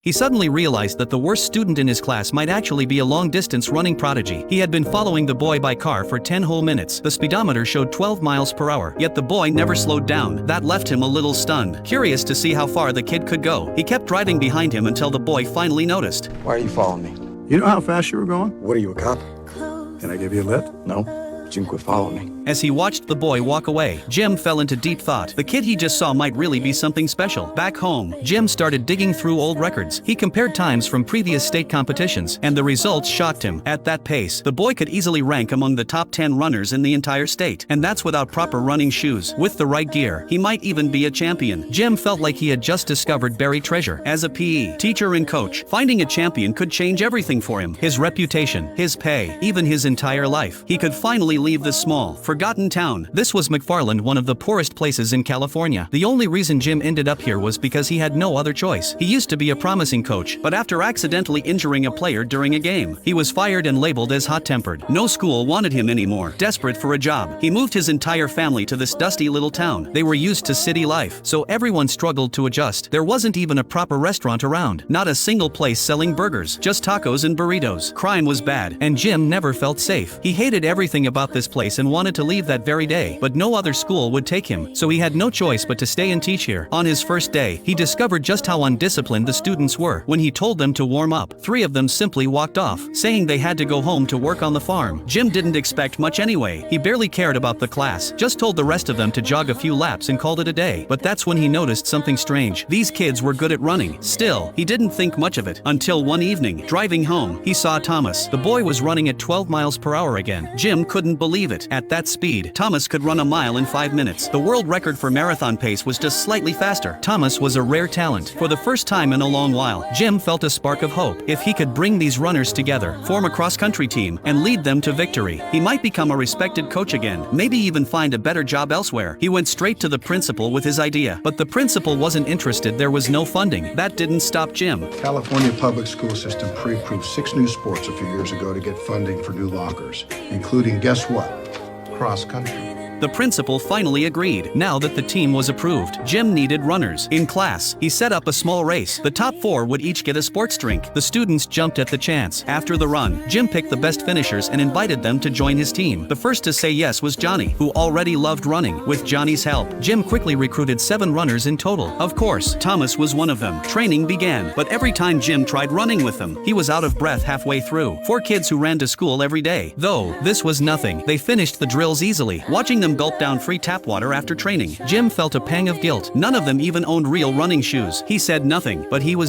He suddenly realized that the worst student in his class might actually be a long-distance running prodigy. He had been following the boy by car for 10 whole minutes. The speedometer showed 12 miles per hour, yet the boy never slowed down. That left him a little stunned. Curious to see how far the kid could go, he kept driving behind him until the boy finally noticed. Why are you following me? You know how fast you were going? What are you, a cop? Can I give you a lift? No. But you can quit following me. As he watched the boy walk away, Jim fell into deep thought. The kid he just saw might really be something special. Back home, Jim started digging through old records. He compared times from previous state competitions, and the results shocked him. At that pace, the boy could easily rank among the top 10 runners in the entire state, and that's without proper running shoes. With the right gear, he might even be a champion. Jim felt like he had just discovered buried treasure. As a PE teacher and coach, finding a champion could change everything for him. His reputation, his pay, even his entire life. He could finally leave this small, forgotten town. This was McFarland, one of the poorest places in California. The only reason Jim ended up here was because he had no other choice. He used to be a promising coach, but after accidentally injuring a player during a game, he was fired and labeled as hot-tempered. No school wanted him anymore. Desperate for a job, he moved his entire family to this dusty little town. They were used to city life, so everyone struggled to adjust. There wasn't even a proper restaurant around. Not a single place selling burgers, just tacos and burritos. Crime was bad, and Jim never felt safe. He hated everything about this place and wanted to leave that very day, but no other school would take him, so he had no choice but to stay and teach here. On his first day, he discovered just how undisciplined the students were. When he told them to warm up, 3 of them simply walked off, saying they had to go home to work on the farm. Jim didn't expect much anyway. He barely cared about the class, just told the rest of them to jog a few laps and called it a day. But that's when he noticed something strange. These kids were good at running. Still, he didn't think much of it, until one evening, driving home, he saw Thomas. The boy was running at 12 miles per hour again. Jim couldn't believe it. At that speed, Thomas could run a mile in 5 minutes. The world record for marathon pace was just slightly faster. Thomas was a rare talent. For the first time in a long while, Jim felt a spark of hope. If he could bring these runners together, form a cross-country team, and lead them to victory, he might become a respected coach again, maybe even find a better job elsewhere. He went straight to the principal with his idea, but the principal wasn't interested. There was no funding. That didn't stop Jim. California public school system pre-approved 6 new sports a few years ago to get funding for new lockers, including, guess what? Cross country. The principal finally agreed. Now that the team was approved, Jim needed runners. In class, he set up a small race. The top 4 would each get a sports drink. The students jumped at the chance. After the run, Jim picked the best finishers and invited them to join his team. The first to say yes was Johnny, who already loved running. With Johnny's help, Jim quickly recruited 7 runners in total. Of course, Thomas was one of them. Training began, but every time Jim tried running with them, he was out of breath halfway through. 4 kids who ran to school every day. Though, this was nothing. They finished the drills easily. Watching them gulp down free tap water after training, Jim felt a pang of guilt. None of them even owned real running shoes. He said nothing, but he was